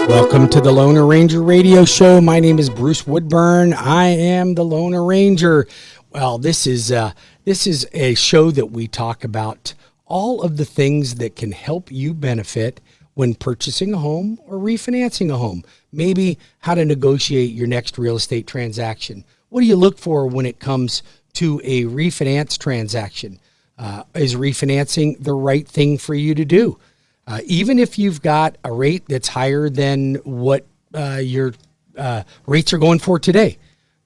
Welcome to the Loner Ranger Radio Show. My name is Bruce Woodburn. I am the Loner Ranger. Well, this is a show that we talk about all of the things that can help you benefit when purchasing a home or refinancing a home. Maybe how to negotiate your next real estate transaction. What do you look for when it comes to a refinance transaction? Is refinancing the right thing for you to do? Even if you've got a rate that's higher than what your rates are going for today,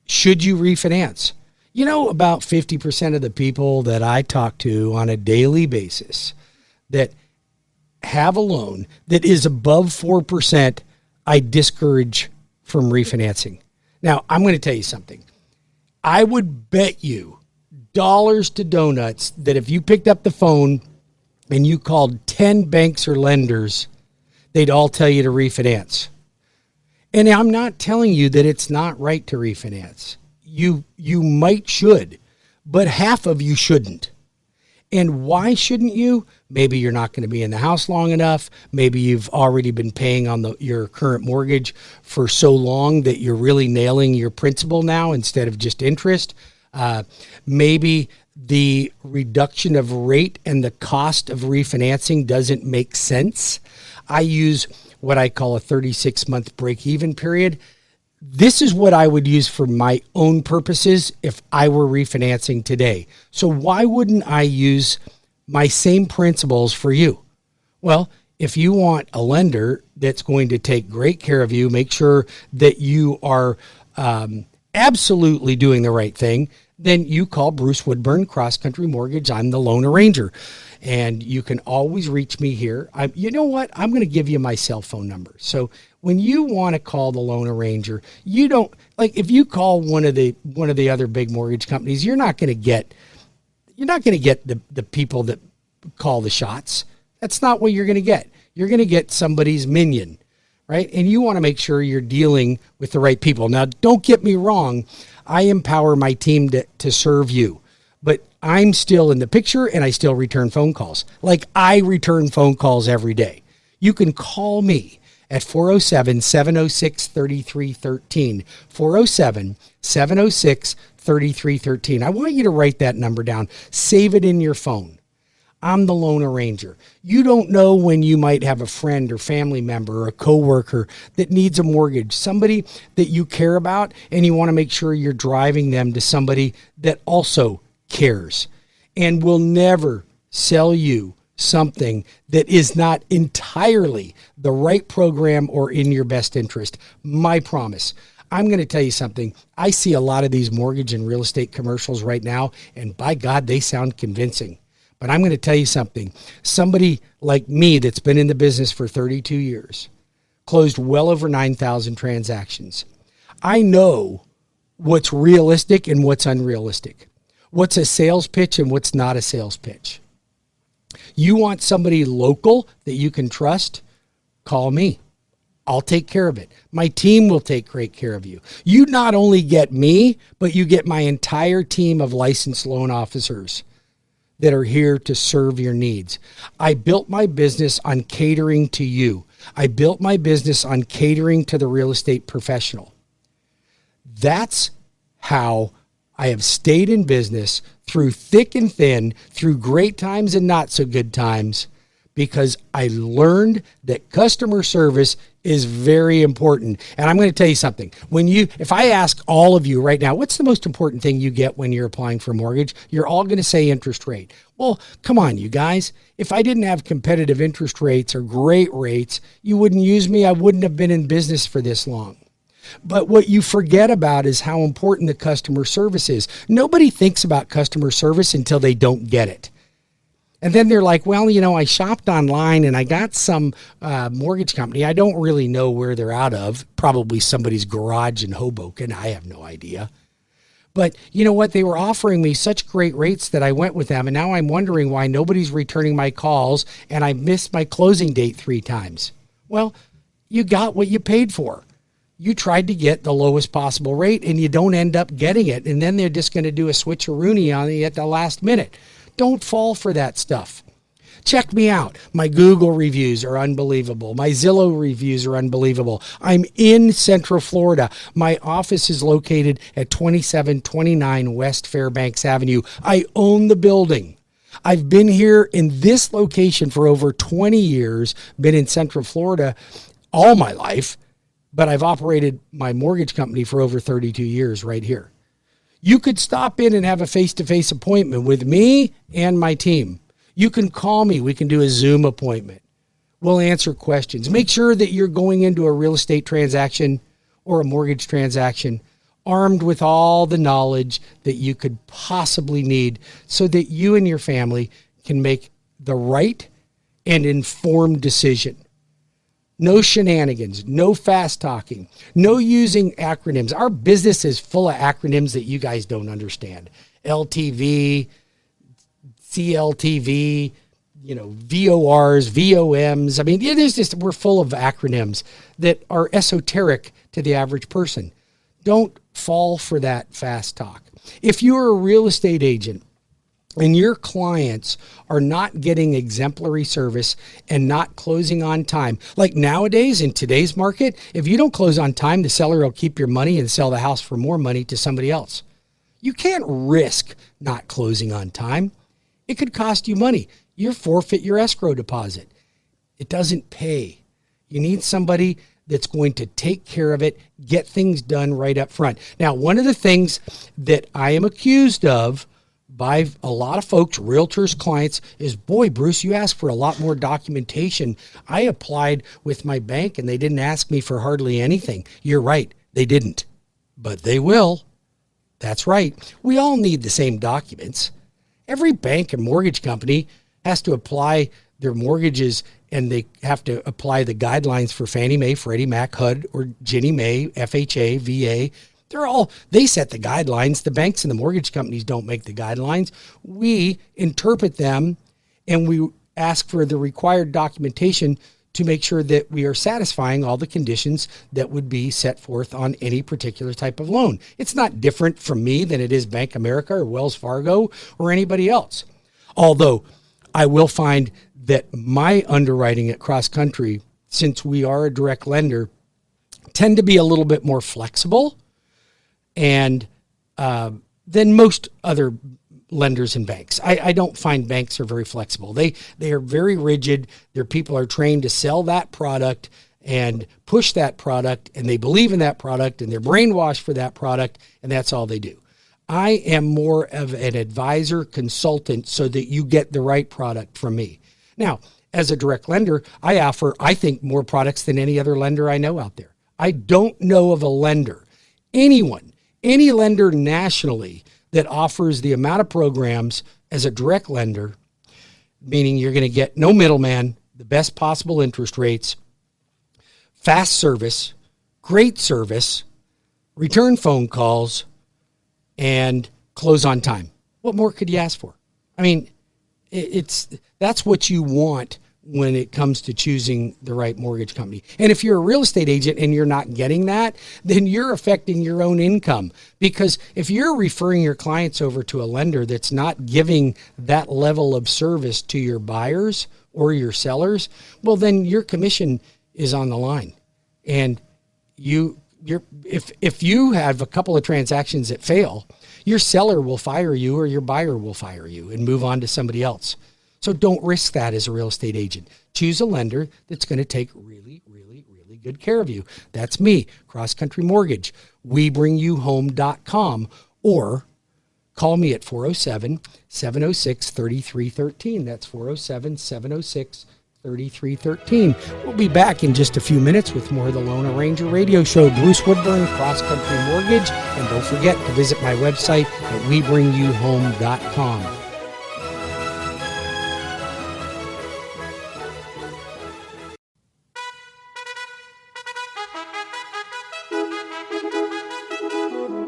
should you refinance? You know, about 50% of the people that I talk to on a daily basis that have a loan that is above 4%, I discourage from refinancing. Now, I'm going to tell you something. I would bet you dollars to donuts that if you picked up the phone and you called 10 banks or lenders, they'd all tell you to refinance. And I'm not telling you that it's not right to refinance. You should, but half of you shouldn't. And why shouldn't you? Maybe you're not going to be in the house long enough. Maybe you've already been paying on your current mortgage for so long that you're really nailing your principal now instead of just interest. Maybe the reduction of rate and the cost of refinancing doesn't make sense. I use what I call a 36-month break-even period. This is what I would use for my own purposes if I were refinancing today. So why wouldn't I use my same principles for you? Well, if you want a lender that's going to take great care of you, make sure that you are absolutely doing the right thing, then you call Bruce Woodburn, CrossCountry Mortgage. I'm the Loner Ranger. And you can always reach me here. You know what? I'm going to give you my cell phone number. So when you want to call the Loner Ranger, you don't, like, if you call one of the other big mortgage companies, you're not going to get the people that call the shots. That's not what you're going to get. You're going to get somebody's minion, right? And you want to make sure you're dealing with the right people. Now, don't get me wrong. I empower my team to serve you, but I'm still in the picture and I still return phone calls. Like, I return phone calls every day. You can call me at 407-706-3313, 407-706-3313. I want you to write that number down. Save it in your phone. I'm the Loner Ranger. You don't know when you might have a friend or family member or a coworker that needs a mortgage, somebody that you care about, and you want to make sure you're driving them to somebody that also cares and will never sell you something that is not entirely the right program or in your best interest. My promise. I'm going to tell you something. I see a lot of these mortgage and real estate commercials right now, and by God, they sound convincing. But I'm going to tell you something. Somebody like me that's been in the business for 32 years, closed well over 9,000 transactions. I know what's realistic and what's unrealistic. What's a sales pitch and what's not a sales pitch. You want somebody local that you can trust? Call me. I'll take care of it. My team will take great care of you. You not only get me, but you get my entire team of licensed loan officers that are here to serve your needs. I built my business on catering to you. I built my business on catering to the real estate professional. That's how I have stayed in business through thick and thin, through great times and not so good times, because I learned that customer service is very important. And I'm going to tell you something. If I ask all of you right now, what's the most important thing you get when you're applying for a mortgage? You're all going to say interest rate. Well, come on, you guys. If I didn't have competitive interest rates or great rates, you wouldn't use me. I wouldn't have been in business for this long. But what you forget about is how important the customer service is. Nobody thinks about customer service until they don't get it. And then they're like, well, I shopped online and I got some mortgage company. I don't really know where they're out of. Probably somebody's garage in Hoboken. I have no idea. But you know what? They were offering me such great rates that I went with them. And now I'm wondering why nobody's returning my calls and I missed my closing date 3 times. Well, you got what you paid for. You tried to get the lowest possible rate and you don't end up getting it. And then they're just going to do a switcheroony on you at the last minute. Don't fall for that stuff. Check me out. My Google reviews are unbelievable. My Zillow reviews are unbelievable. I'm in Central Florida. My office is located at 2729 West Fairbanks Avenue. I own the building. I've been here in this location for over 20 years, been in Central Florida all my life, but I've operated my mortgage company for over 32 years right here. You could stop in and have a face-to-face appointment with me and my team. You can call me. We can do a Zoom appointment. We'll answer questions. Make sure that you're going into a real estate transaction or a mortgage transaction armed with all the knowledge that you could possibly need so that you and your family can make the right and informed decision. No shenanigans, no fast talking, no using acronyms. Our business is full of acronyms that you guys don't understand. LTV, CLTV, VORs, VOMs. I mean, we're full of acronyms that are esoteric to the average person. Don't fall for that fast talk. If you're a real estate agent and your clients are not getting exemplary service and not closing on time, like nowadays in today's market, if you don't close on time, the seller will keep your money and sell the house for more money to somebody else. You can't risk not closing on time. It could cost you money. You forfeit your escrow deposit. It doesn't pay. You need somebody that's going to take care of it, get things done right up front. Now, one of the things that I am accused of by a lot of folks, realtors, clients, is, boy, Bruce, you asked for a lot more documentation. I applied with my bank and they didn't ask me for hardly anything. You're right, they didn't, but they will. That's right. We all need the same documents. Every bank and mortgage company has to apply their mortgages, and they have to apply the guidelines for Fannie Mae, Freddie Mac, HUD, or Ginnie Mae, FHA, VA. They set the guidelines. The banks and the mortgage companies don't make the guidelines. We interpret them, and we ask for the required documentation to make sure that we are satisfying all the conditions that would be set forth on any particular type of loan. It's not different from me than it is Bank of America or Wells Fargo or anybody else. Although I will find that my underwriting at CrossCountry, since we are a direct lender, tend to be a little bit more flexible and than most other lenders and banks. I don't find banks are very flexible. They are very rigid. Their people are trained to sell that product and push that product, and they believe in that product, and they're brainwashed for that product, and that's all they do. I am more of an advisor, consultant, so that you get the right product from me. Now, as a direct lender, I offer, I think, more products than any other lender I know out there. I don't know of a lender, any lender nationally, that offers the amount of programs as a direct lender, meaning you're going to get no middleman, the best possible interest rates, fast service, great service, return phone calls, and close on time. What more could you ask for? I mean, that's what you want when it comes to choosing the right mortgage company. And if you're a real estate agent and you're not getting that, then you're affecting your own income. Because if you're referring your clients over to a lender that's not giving that level of service to your buyers or your sellers, well, then your commission is on the line. And if you have a couple of transactions that fail, your seller will fire you or your buyer will fire you and move on to somebody else. So don't risk that as a real estate agent. Choose a lender that's going to take really, really, really good care of you. That's me, CrossCountry Mortgage, WeBringYouHome.com, or call me at 407-706-3313. That's 407-706-3313. We'll be back in just a few minutes with more of the Lone Ranger Radio Show. Bruce Woodburn, CrossCountry Mortgage. And don't forget to visit my website at WeBringYouHome.com.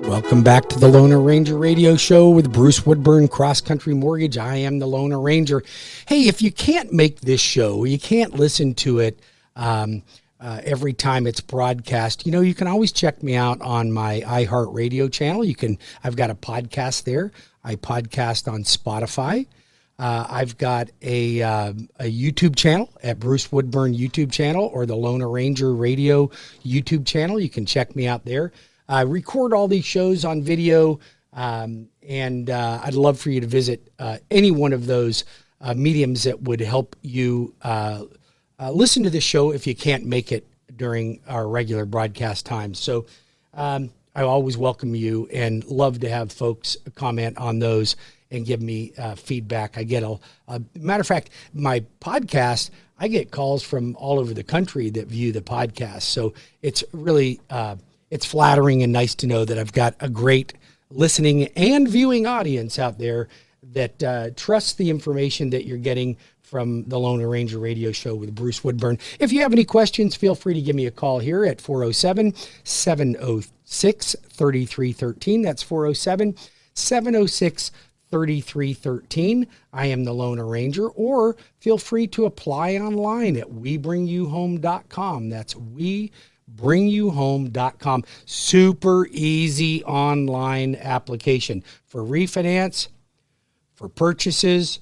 Welcome back to the Lone Ranger Radio Show with Bruce Woodburn, CrossCountry Mortgage. I am the Lone Ranger. Hey, if you can't make this show, you can't listen to it every time it's broadcast, you can always check me out on my iHeartRadio channel. I've got a podcast there. I podcast on Spotify. I've got a YouTube channel at Bruce Woodburn YouTube channel, or the Lone Ranger Radio YouTube channel. You can check me out there. I record all these shows on video, and I'd love for you to visit any one of those mediums that would help you listen to the show if you can't make it during our regular broadcast times. So I always welcome you and love to have folks comment on those and give me feedback. I get matter of fact, my podcast, I get calls from all over the country that view the podcast. So it's really, it's flattering and nice to know that I've got a great listening and viewing audience out there that trusts the information that you're getting from the Lone Ranger Radio Show with Bruce Woodburn. If you have any questions, feel free to give me a call here at 407-706-3313. That's 407-706-3313. 3313. I am the Lone Ranger, or feel free to apply online at webringyouhome.com. That's webringyouhome.com. Super easy online application for refinance, for purchases.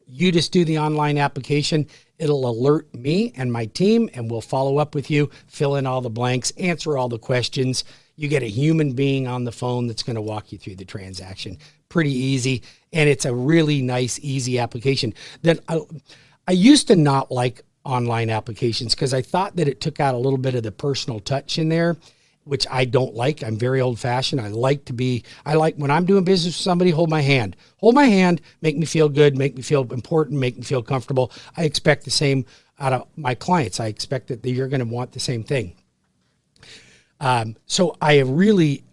You just do the online application. It'll alert me and my team, and we'll follow up with you, fill in all the blanks, answer all the questions. You get a human being on the phone that's going to walk you through the transaction. Pretty easy, and it's a really nice, easy application. That I used to not like online applications because I thought that it took out a little bit of the personal touch in there, which I don't like. I'm very old-fashioned. I like when I'm doing business with somebody, hold my hand, make me feel good, make me feel important, make me feel comfortable. I expect the same out of my clients. I expect that you're going to want the same thing. So I have really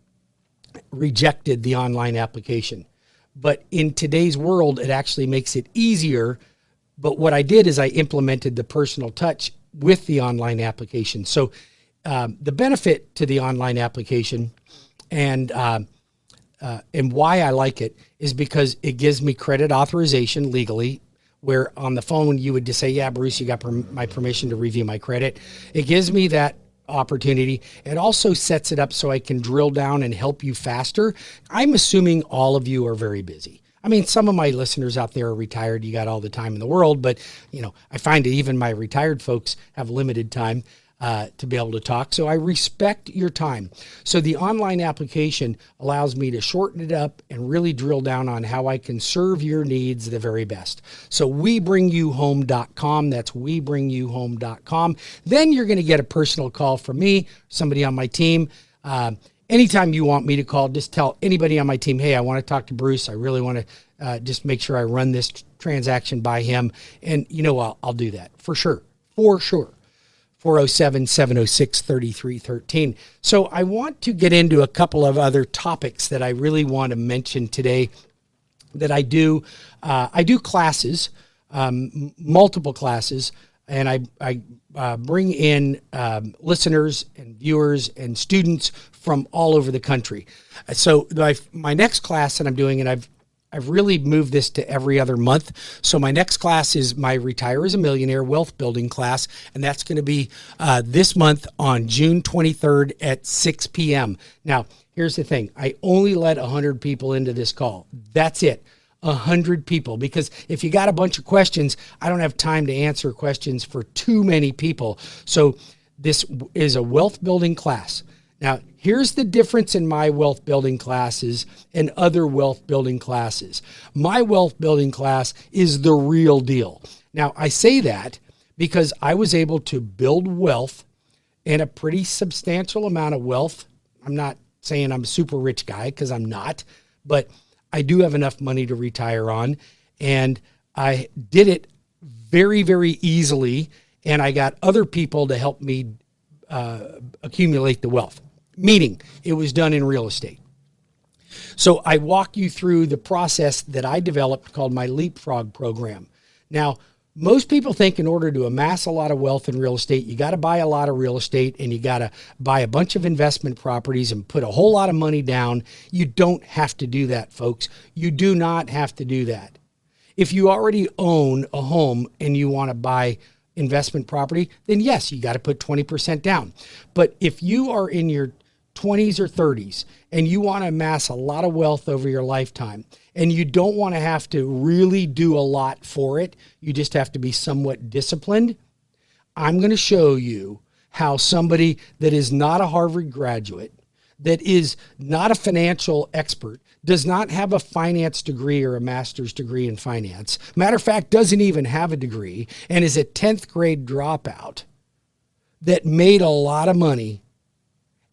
rejected the online application. But in today's world, it actually makes it easier. But what I did is I implemented the personal touch with the online application. So the benefit to the online application and why I like it is because it gives me credit authorization legally, where on the phone you would just say, yeah, Bruce, you got my permission to review my credit. It gives me that opportunity. It also sets it up so I can drill down and help you faster. I'm assuming all of you are very busy. I mean, some of my listeners out there are retired. You got all the time in the world, but I find that even my retired folks have limited time to be able to talk. So I respect your time. So the online application allows me to shorten it up and really drill down on how I can serve your needs the very best. So webringyouhome.com. That's webringyouhome.com. Then you're going to get a personal call from me, somebody on my team. Anytime you want me to call, just tell anybody on my team, hey, I want to talk to Bruce. I really want to just make sure I run this transaction by him. And I'll do that for sure. 407-706-3313. So I want to get into a couple of other topics that I really want to mention today that I do. I do classes, multiple classes, and I bring in listeners and viewers and students from all over the country. So my next class that I'm doing, and I've really moved this to every other month. So my next class is my Retire as a Millionaire Wealth Building class, and that's going to be this month on June 23rd at 6 p.m. Now, here's the thing. I only let 100 people into this call. That's it. 100 people, because if you got a bunch of questions, I don't have time to answer questions for too many people. So this is a wealth building class. Now, here's the difference in my wealth building classes and other wealth building classes. My wealth building class is the real deal. Now, I say that because I was able to build wealth and a pretty substantial amount of wealth. I'm not saying I'm a super rich guy, because I'm not, but I do have enough money to retire on, and I did it very, very easily, and I got other people to help me accumulate the wealth. Meaning, it was done in real estate. So I walk you through the process that I developed called my Leapfrog program. Now, most people think in order to amass a lot of wealth in real estate, you got to buy a lot of real estate and you got to buy a bunch of investment properties and put a whole lot of money down. You don't have to do that, folks. You do not have to do that. If you already own a home and you want to buy investment property, then yes, you got to put 20% down. But if you are in your 20s or 30s, and you want to amass a lot of wealth over your lifetime, and you don't want to have to really do a lot for it, you just have to be somewhat disciplined, I'm going to show you how somebody that is not a Harvard graduate, that is not a financial expert, does not have a finance degree or a master's degree in finance, matter of fact, doesn't even have a degree, and is a 10th grade dropout, that made a lot of money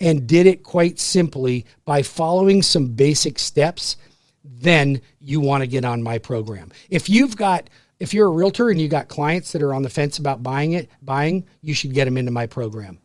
and did it quite simply by following some basic steps, then you want to get on my program. If you're a realtor and you got clients that are on the fence about buying, you should get them into my program.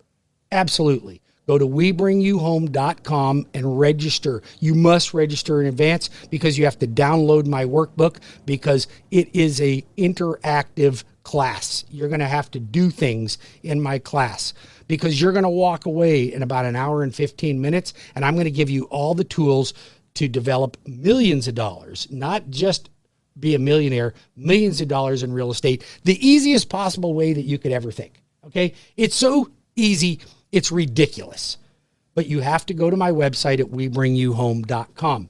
Absolutely. Go to WeBringYouHome.com and register. You must register in advance because you have to download my workbook because it is a interactive class. You're going to have to do things in my class because you're going to walk away in about an hour and 15 minutes, and I'm going to give you all the tools to develop millions of dollars, not just be a millionaire, millions of dollars in real estate, the easiest possible way that you could ever think. Okay? It's so easy, it's ridiculous. But you have to go to my website at WeBringYouHome.com.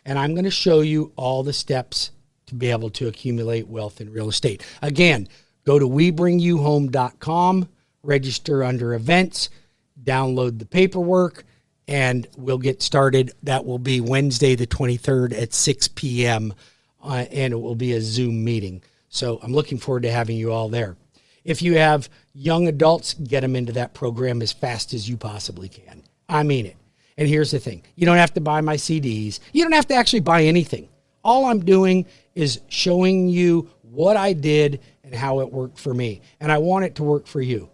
And I'm going to show you all the steps to be able to accumulate wealth in real estate. Again, go to WeBringYouHome.com, register under events, download the paperwork, and we'll get started. That will be Wednesday the 23rd at 6 p.m., and it will be a Zoom meeting. So I'm looking forward to having you all there. If you have young adults, get them into that program as fast as you possibly can. I mean it. And here's the thing. You don't have to buy my CDs. You don't have to actually buy anything. All I'm doing is showing you what I did and how it worked for me. And I want it to work for you.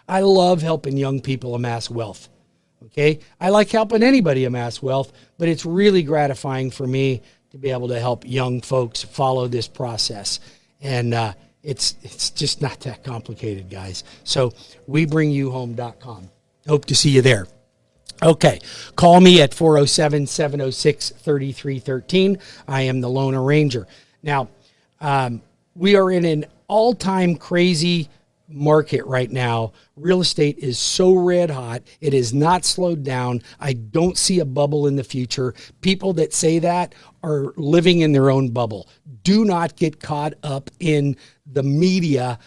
I love helping young people amass wealth. Okay? I like helping anybody amass wealth, but it's really gratifying for me to be able to help young folks follow this process. And it's just not that complicated, guys. So WeBringYouHome.com. Hope to see you there. Okay, call me at 407-706-3313. I am the Loan Arranger. Now, we are in an all-time crazy market right now. Real estate is so red hot. It is not slowed down. I don't see a bubble in the future. People that say that are living in their own bubble. Do not get caught up in the media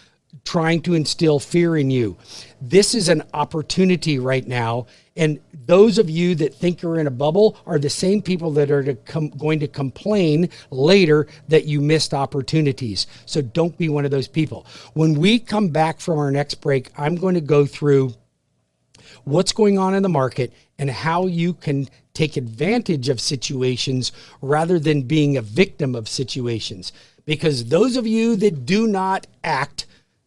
trying to instill fear in you. This is an opportunity right now. And those of you that think you're in a bubble are the same people that are going to complain later that you missed opportunities. So don't be one of those people. When we come back from our next break, I'm going to go through what's going on in the market and how you can take advantage of situations rather than being a victim of situations. Because those of you that do not act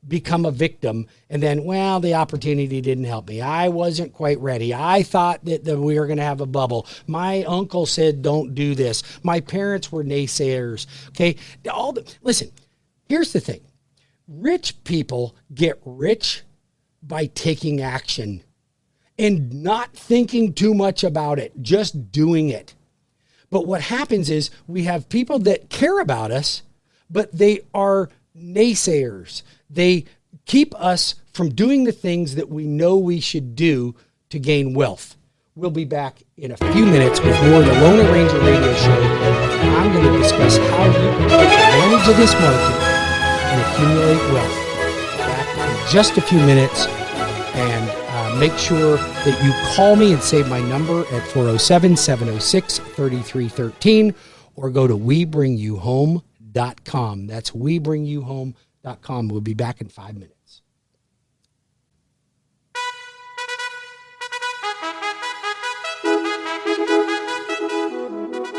become a victim, and then, well, the opportunity didn't help me. I wasn't quite ready. I thought that we were going to have a bubble. My uncle said, don't do this. My parents were naysayers. Okay. Listen, here's the thing. Rich people get rich by taking action and not thinking too much about it, just doing it. But what happens is we have people that care about us, but they are naysayers. They keep us from doing the things that we know we should do to gain wealth. We'll be back in a few minutes with more of the Loan Arranger Radio Show. I'm going to discuss how you can take advantage of this market and accumulate wealth. Back in just a few minutes, and make sure that you call me and save my number at 407-706-3313 or go to WeBringYouHome.com. That's WeBringYouHome.com. We'll be back in 5 minutes.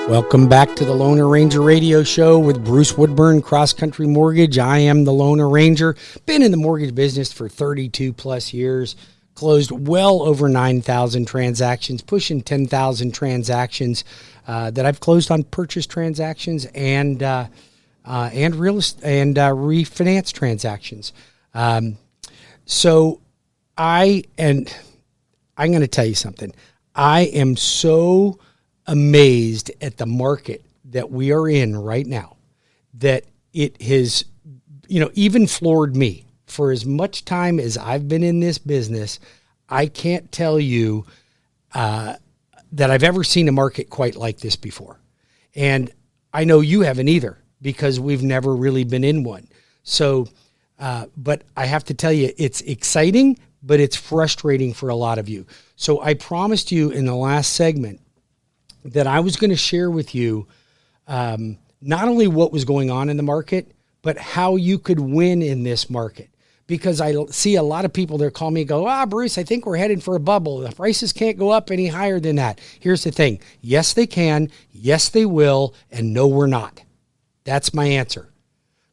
Welcome back to the Loan Arranger Radio Show with Bruce Woodburn, CrossCountry Mortgage. I am the Loan Arranger. Been in the mortgage business for 32 plus years. Closed well over 9,000 transactions, pushing 10,000 transactions that I've closed on purchase transactions and refinance transactions. So I'm going to tell you something. I am so amazed at the market that we are in right now that it has, even floored me. For as much time as I've been in this business, I can't tell you that I've ever seen a market quite like this before. And I know you haven't either, because we've never really been in one. So, but I have to tell you, it's exciting, but it's frustrating for a lot of you. So I promised you in the last segment that I was going to share with you not only what was going on in the market, but how you could win in this market. Because I see a lot of people that call me and go, Bruce, I think we're headed for a bubble. The prices can't go up any higher than that. Here's the thing. Yes, they can. Yes, they will. And no, we're not. That's my answer.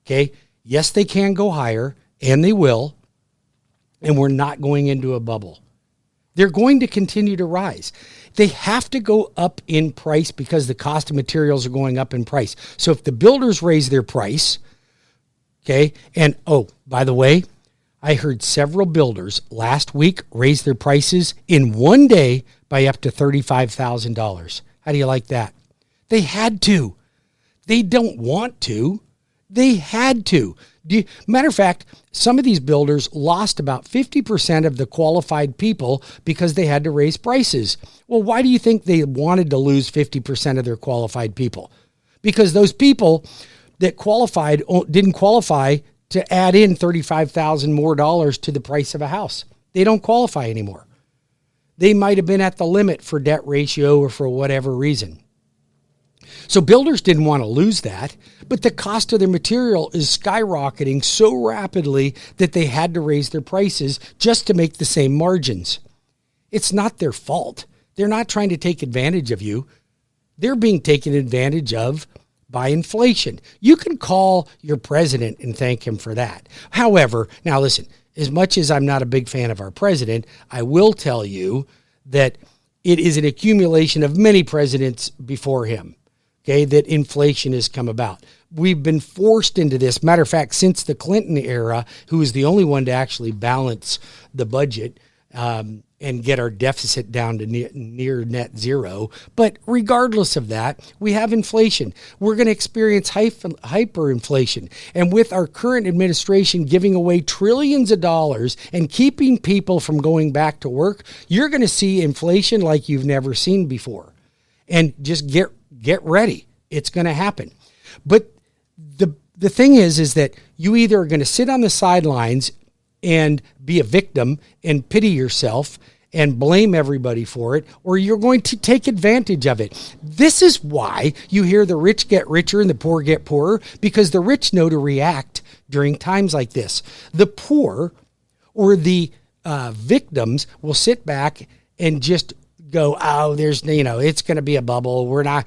Okay. Yes, they can go higher, and they will. And we're not going into a bubble. They're going to continue to rise. They have to go up in price because the cost of materials are going up in price. So if the builders raise their price, okay, and by the way, I heard several builders last week raise their prices in one day by up to $35,000. How do you like that? They had to. They don't want to. They had to. Matter of fact, some of these builders lost about 50% of the qualified people because they had to raise prices. Well, why do you think they wanted to lose 50% of their qualified people? Because those people that qualified didn't qualify to add in $35,000 more to the price of a house. They don't qualify anymore. They might have been at the limit for debt ratio or for whatever reason. So builders didn't want to lose that, but the cost of their material is skyrocketing so rapidly that they had to raise their prices just to make the same margins. It's not their fault. They're not trying to take advantage of you. They're being taken advantage of by inflation. You can call your president and thank him for that. However, now listen, as much as I'm not a big fan of our president, I will tell you that it is an accumulation of many presidents before him, okay, that inflation has come about. We've been forced into this. Matter of fact, since the Clinton era, who was the only one to actually balance the budget, and get our deficit down to near net zero. But regardless of that, we have inflation. We're going to experience hyperinflation. And with our current administration giving away trillions of dollars and keeping people from going back to work, you're going to see inflation like you've never seen before. And just get ready. It's going to happen. But the thing is that you either are going to sit on the sidelines and be a victim and pity yourself and blame everybody for it, or you're going to take advantage of it. This is why you hear the rich get richer and the poor get poorer, because the rich know to react during times like this. The poor or the victims will sit back and just go, it's going to be a bubble. We're not,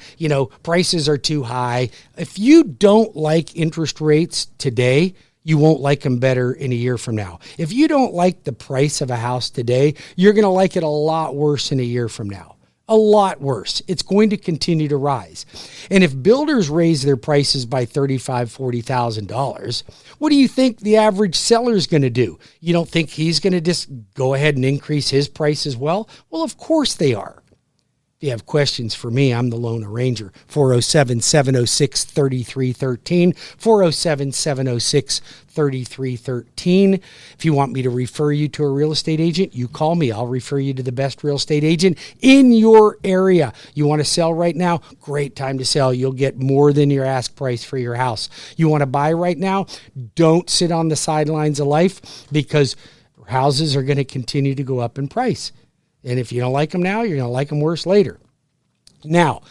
prices are too high. If you don't like interest rates today, you won't like them better in a year from now. If you don't like the price of a house today, you're going to like it a lot worse in a year from now. A lot worse. It's going to continue to rise. And if builders raise their prices by $35,000, $40,000, what do you think the average seller is going to do? You don't think he's going to just go ahead and increase his price as well? Well, of course they are. If you have questions for me, I'm the Lone Ranger. 407-706-3313. 407-706-3313. If you want me to refer you to a real estate agent, you call me. I'll refer you to the best real estate agent in your area. You want to sell right now? Great time to sell. You'll get more than your ask price for your house. You want to buy right now? Don't sit on the sidelines of life, because houses are going to continue to go up in price. And if you don't like them now, you're going to like them worse later. Now,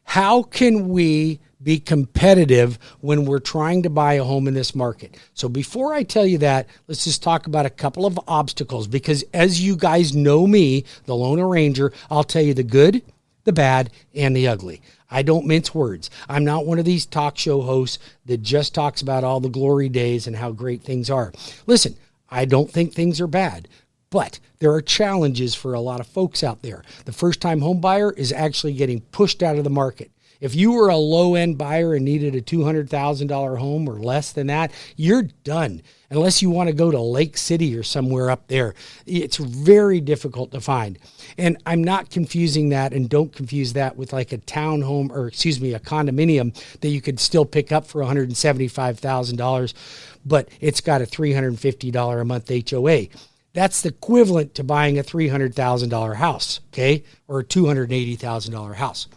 how can we be competitive when we're trying to buy a home in this market? So before I tell you that, let's just talk about a couple of obstacles, because as you guys know me, the Lone Ranger, I'll tell you the good, the bad, and the ugly. I don't mince words. I'm not one of these talk show hosts that just talks about all the glory days and how great things are. Listen, I don't think things are bad. But there are challenges for a lot of folks out there. The first-time home buyer is actually getting pushed out of the market. If you were a low-end buyer and needed a $200,000 home or less than that, you're done. Unless you want to go to Lake City or somewhere up there. It's very difficult to find. And I'm not confusing that, and don't confuse that with like a townhome, or a condominium that you could still pick up for $175,000, but it's got a $350 a month HOA. That's the equivalent to buying a $300,000 house, okay, or a $280,000 house.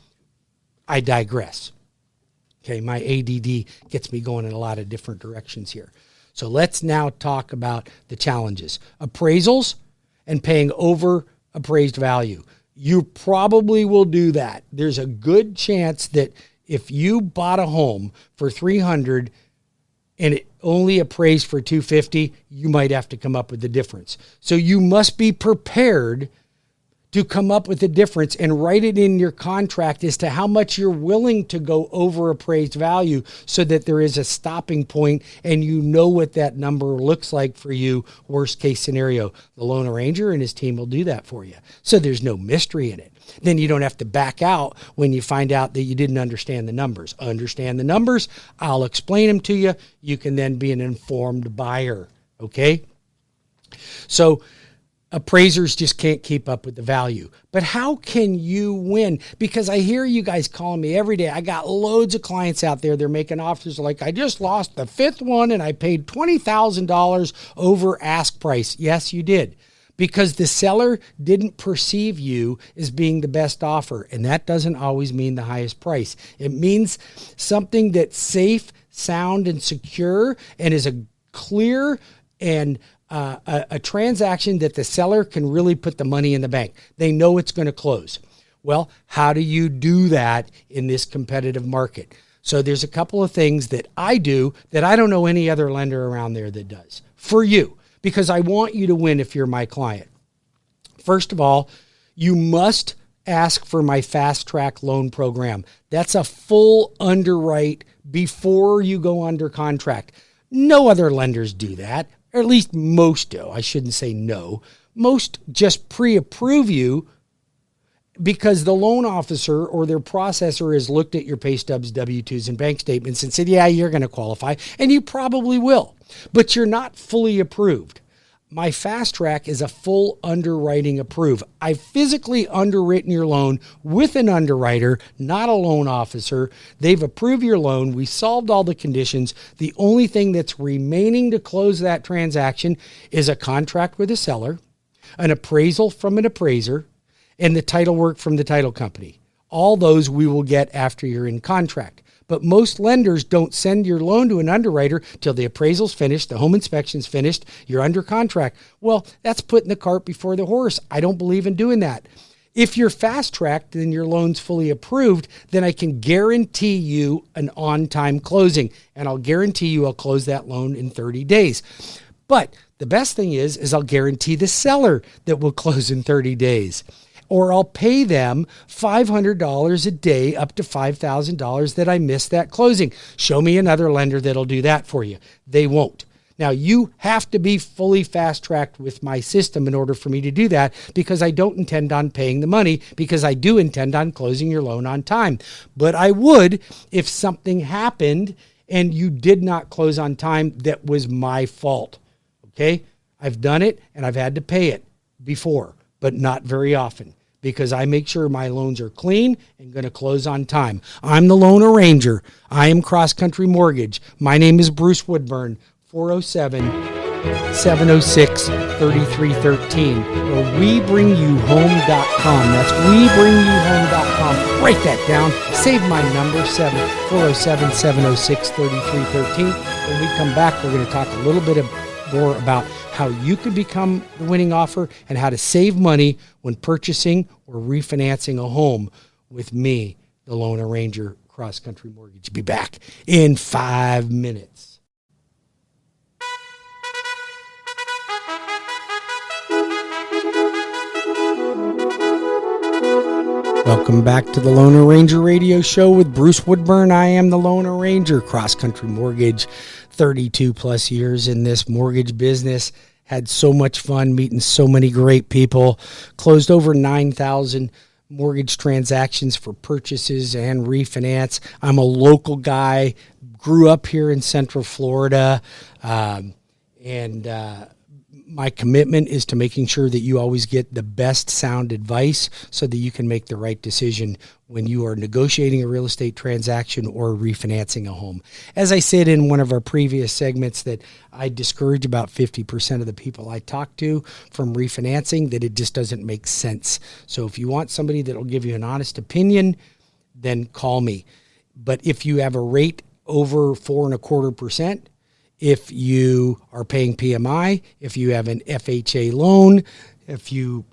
I digress. Okay, my ADD gets me going in a lot of different directions here. So let's now talk about the challenges. Appraisals and paying over appraised value. You probably will do that. There's a good chance that if you bought a home for $300,000 and it only appraised for $250,000, you might have to come up with the difference. So you must be prepared to come up with the difference and write it in your contract as to how much you're willing to go over appraised value, so that there is a stopping point and you know what that number looks like for you, worst case scenario. The loan arranger and his team will do that for you. So there's no mystery in it. Then you don't have to back out when you find out that you didn't understand the numbers. Understand the numbers. I'll explain them to you. You can then be an informed buyer. Okay? So appraisers just can't keep up with the value. But how can you win? Because I hear you guys calling me every day. I got loads of clients out there. They're making offers like, I just lost the fifth one and I paid $20,000 over ask price. Yes, you did. Because the seller didn't perceive you as being the best offer. And that doesn't always mean the highest price. It means something that's safe, sound, and secure, and is a clear and a transaction that the seller can really put the money in the bank. They know it's going to close. Well, how do you do that in this competitive market? So there's a couple of things that I do that I don't know any other lender around there that does for you, because I want you to win if you're my client. First of all, you must ask for my fast track loan program. That's a full underwrite before you go under contract. No other lenders do that, or at least most do. I shouldn't say no. Most just pre-approve you because the loan officer or their processor has looked at your pay stubs, W-2s, and bank statements and said, yeah, you're going to qualify, and you probably will, but you're not fully approved. My fast track is a full underwriting approve. I've physically underwritten your loan with an underwriter, not a loan officer. They've approved your loan. We solved all the conditions. The only thing that's remaining to close that transaction is a contract with a seller, an appraisal from an appraiser, and the title work from the title company. All those we will get after you're in contract. But most lenders don't send your loan to an underwriter till the appraisal's finished, the home inspection's finished, you're under contract. Well, that's putting the cart before the horse. I don't believe in doing that. If you're fast-tracked and your loan's fully approved, then I can guarantee you an on-time closing, and I'll guarantee you I'll close that loan in 30 days. But the best thing is I'll guarantee the seller that will close in 30 days. Or I'll pay them $500 a day up to $5,000 that I missed that closing. Show me another lender that'll do that for you. They won't. Now, you have to be fully fast-tracked with my system in order for me to do that, because I don't intend on paying the money, because I do intend on closing your loan on time. But I would if something happened and you did not close on time that was my fault. Okay? I've done it and I've had to pay it before, but not very often, because I make sure my loans are clean and going to close on time. I'm the loan arranger. I am CrossCountry Mortgage. My name is Bruce Woodburn, 407-706-3313, or WeBringYouHome.com. That's WeBringYouHome.com. Write that down. Save my number, 407-706-3313. When we come back, we're going to talk a little bit more about how you could become the winning offer and how to save money when purchasing or refinancing a home with me, the loan arranger, CrossCountry Mortgage. Be back in 5 minutes. Welcome back to the Loan Arranger Radio Show with Bruce Woodburn. I am the Loan Arranger, CrossCountry Mortgage, 32 plus years in this mortgage business. Had so much fun meeting so many great people. Closed over 9,000 mortgage transactions for purchases and refinance. I'm a local guy, grew up here in Central Florida, and my commitment is to making sure that you always get the best sound advice so that you can make the right decision when you are negotiating a real estate transaction or refinancing a home. As I said in one of our previous segments, that I discourage about 50% of the people I talk to from refinancing, that it just doesn't make sense. So if you want somebody that will give you an honest opinion, then call me. But if you have a rate over 4.25%, if you are paying PMI, if you have an FHA loan, if you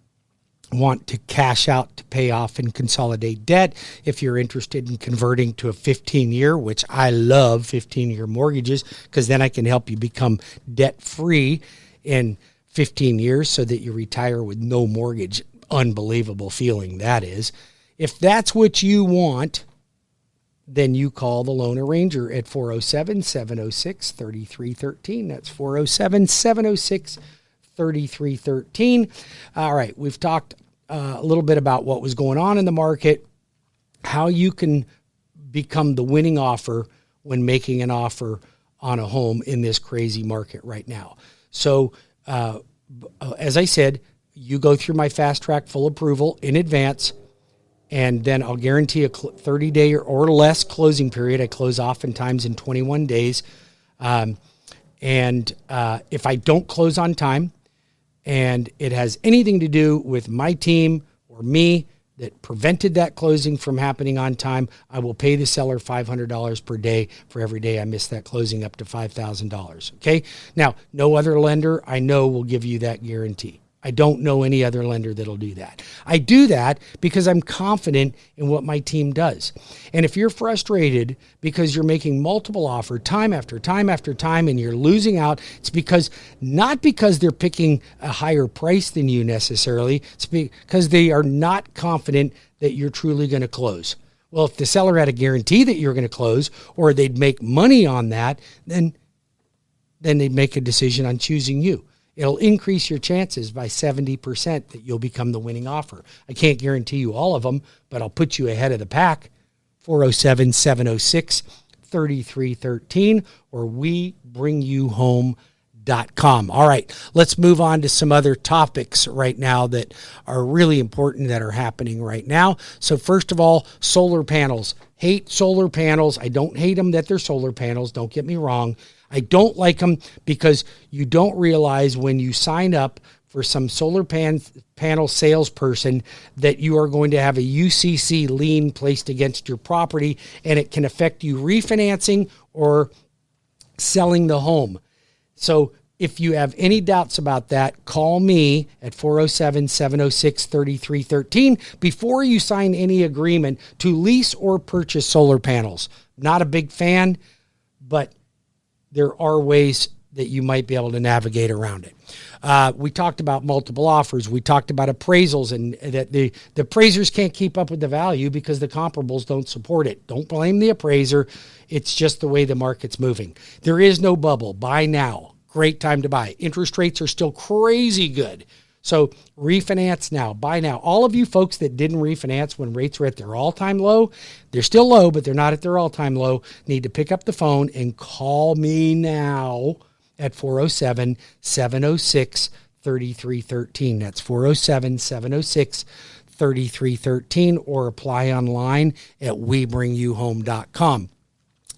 want to cash out to pay off and consolidate debt, if you're interested in converting to a 15-year, which I love 15-year mortgages, because then I can help you become debt-free in 15 years so that you retire with no mortgage. Unbelievable feeling that is. If that's what you want, then you call the Loan Arranger at 407-706-3313. That's 407-706-3313. All right, we've talked a little bit about what was going on in the market, how you can become the winning offer when making an offer on a home in this crazy market right now. So, as I said, you go through my fast track full approval in advance, and then I'll guarantee a 30-day or less closing period. I close oftentimes in 21 days. If I don't close on time and it has anything to do with my team or me that prevented that closing from happening on time, I will pay the seller $500 per day for every day I miss that closing, up to $5,000. Okay. Now, no other lender I know will give you that guarantee. I don't know any other lender that'll do that. I do that because I'm confident in what my team does. And if you're frustrated because you're making multiple offers time after time after time and you're losing out, it's because not because they're picking a higher price than you necessarily, it's because they are not confident that you're truly going to close. Well, if the seller had a guarantee that you're going to close, or they'd make money on that, then they'd make a decision on choosing you. It'll increase your chances by 70% that you'll become the winning offer. I can't guarantee you all of them, but I'll put you ahead of the pack. 407-706-3313 or WeBringYouHome.com. All right, let's move on to some other topics right now that are really important that are happening right now. So first of all, solar panels. Hate solar panels. I don't hate them that they're solar panels. Don't get me wrong. I don't like them because you don't realize when you sign up for some solar panel salesperson that you are going to have a UCC lien placed against your property, and it can affect you refinancing or selling the home. So if you have any doubts about that, call me at 407-706-3313 before you sign any agreement to lease or purchase solar panels. Not a big fan, but there are ways that you might be able to navigate around it. We talked about multiple offers. We talked about appraisals, and that the appraisers can't keep up with the value because the comparables don't support it. Don't blame the appraiser. It's just the way the market's moving. There is no bubble. Buy now. Great time to buy. Interest rates are still crazy good. So refinance now, buy now. All of you folks that didn't refinance when rates were at their all-time low, they're still low, but they're not at their all-time low, need to pick up the phone and call me now at 407-706-3313. That's 407-706-3313, or apply online at WeBringYouHome.com.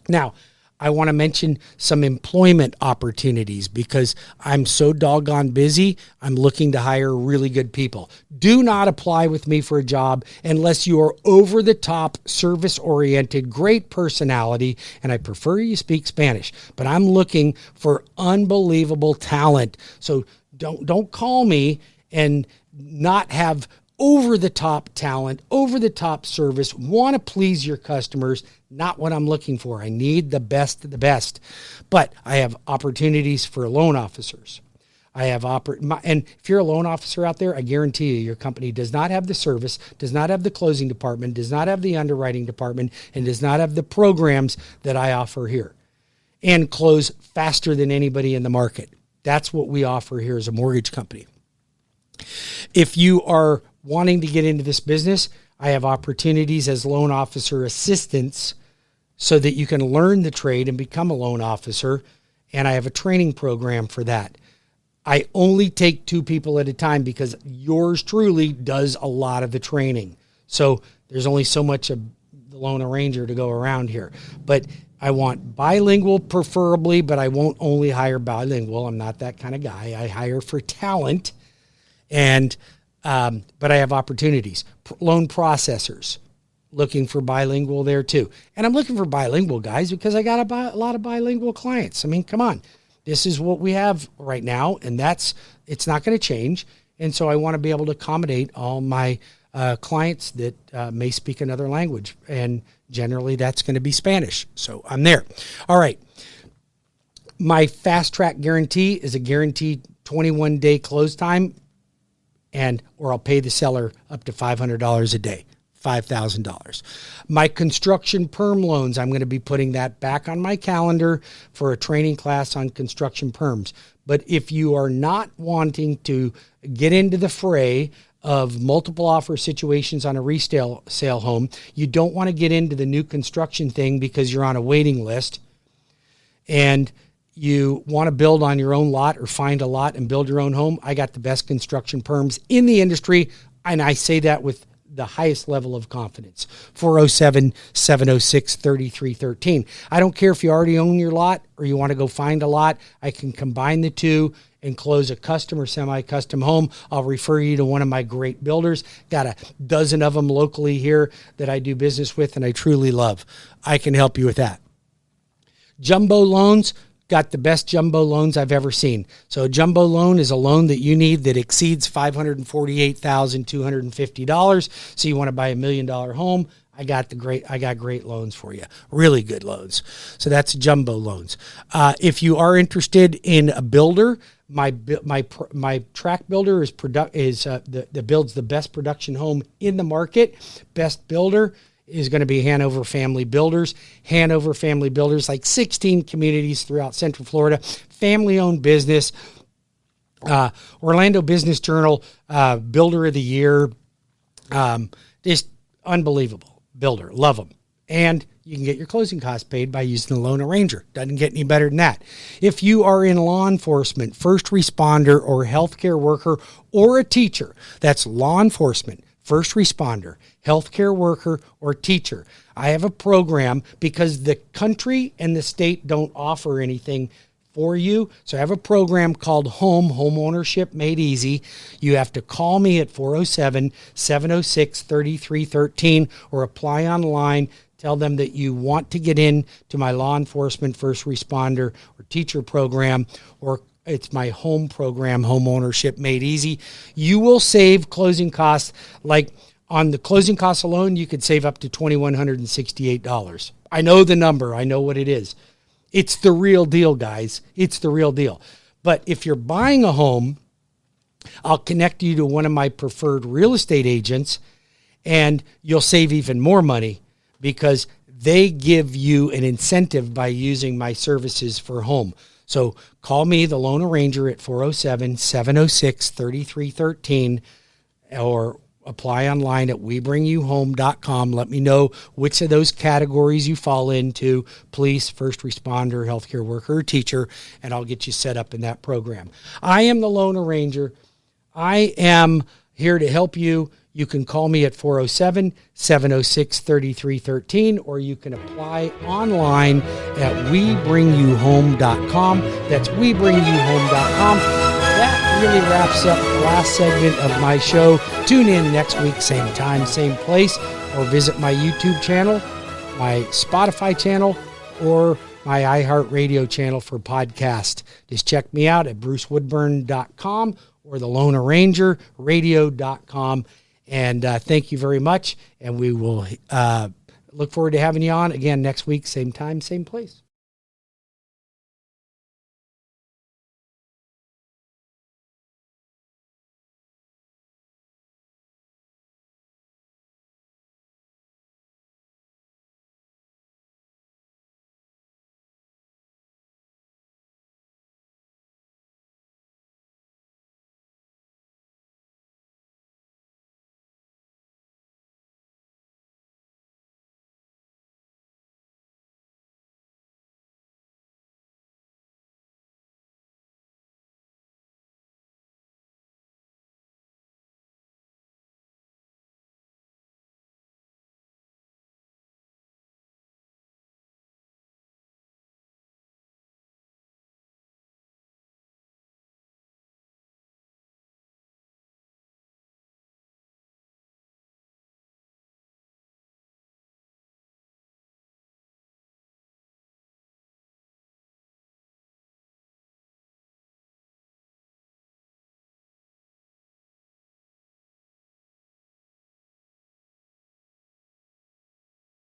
Now, I want to mention some employment opportunities because I'm so doggone busy. I'm looking to hire really good people. Do not apply with me for a job unless you are over the top, service oriented, great personality, and I prefer you speak Spanish, but I'm looking for unbelievable talent. So don't call me and not have over the top talent, over the top service, want to please your customers. Not what I'm looking for. I need the best of the best. But I have opportunities for loan officers. And if you're a loan officer out there, I guarantee you your company does not have the service, does not have the closing department, does not have the underwriting department, and does not have the programs that I offer here, and close faster than anybody in the market. That's what we offer here as a mortgage company. If you are wanting to get into this business, I have opportunities as loan officer assistants so that you can learn the trade and become a loan officer. And I have a training program for that. I only take 2 people at a time because yours truly does a lot of the training. So there's only so much of the Lone Ranger to go around here. But I want bilingual preferably, but I won't only hire bilingual. I'm not that kind of guy. I hire for talent, but I have opportunities. Loan processors, looking for bilingual there too. And I'm looking for bilingual guys because I got a lot of bilingual clients. I mean, come on. This is what we have right now, and it's not going to change. And so I want to be able to accommodate all my clients that may speak another language, and generally that's going to be Spanish. So I'm there. All right. My fast track guarantee is a guaranteed 21-day close time, or I'll pay the seller up to $500 a day. $5,000. My construction perm loans, I'm going to be putting that back on my calendar for a training class on construction perms. But if you are not wanting to get into the fray of multiple offer situations on a resale home, you don't want to get into the new construction thing because you're on a waiting list, and you want to build on your own lot or find a lot and build your own home, I got the best construction perms in the industry, and I say that with the highest level of confidence. 407-706-3313. I don't care if you already own your lot or you want to go find a lot. I can combine the two and close a custom or semi-custom home. I'll refer you to one of my great builders. Got a dozen of them locally here that I do business with and I truly love. I can help you with that. Jumbo loans. Got the best jumbo loans I've ever seen. So a jumbo loan is a loan that you need that exceeds $548,250. So you want to buy $1 million home. I got great loans for you. Really good loans. So that's jumbo loans. If you are interested in a builder, my track builder that builds the best production home in the market. Best builder is going to be Hanover Family Builders. Hanover Family Builders, like 16 communities throughout Central Florida, family-owned business. Orlando Business Journal, Builder of the Year. Just unbelievable builder. Love them. And you can get your closing costs paid by using the Lone Ranger. Doesn't get any better than that. If you are in law enforcement, first responder, or healthcare worker, or a teacher, that's law enforcement, first responder, healthcare worker, or teacher. I have a program because the country and the state don't offer anything for you. So I have a program called Home Ownership Made Easy. You have to call me at 407-706-3313 or apply online. Tell them that you want to get into my law enforcement, first responder, or teacher program, or it's my home program, Home Ownership Made Easy. You will save closing costs. Like on the closing costs alone, you could save up to $2,168. I know the number. I know what it is. It's the real deal, guys. It's the real deal. But if you're buying a home, I'll connect you to one of my preferred real estate agents, and you'll save even more money because they give you an incentive by using my services for home. So call me, the Lone Ranger, at 407-706-3313 or apply online at webringyouhome.com. Let me know which of those categories you fall into: police, first responder, healthcare worker, or teacher, and I'll get you set up in that program. I am the Lone Ranger. I am here to help you. You can call me at 407-706-3313, or you can apply online at webringyouhome.com. That's webringyouhome.com. That really wraps up the last segment of my show. Tune in next week, same time, same place, or visit my YouTube channel, my Spotify channel, or my iHeartRadio channel for podcast. Just check me out at brucewoodburn.com or the Lone Ranger radio.com. And thank you very much. And we will look forward to having you on again next week, same time, same place.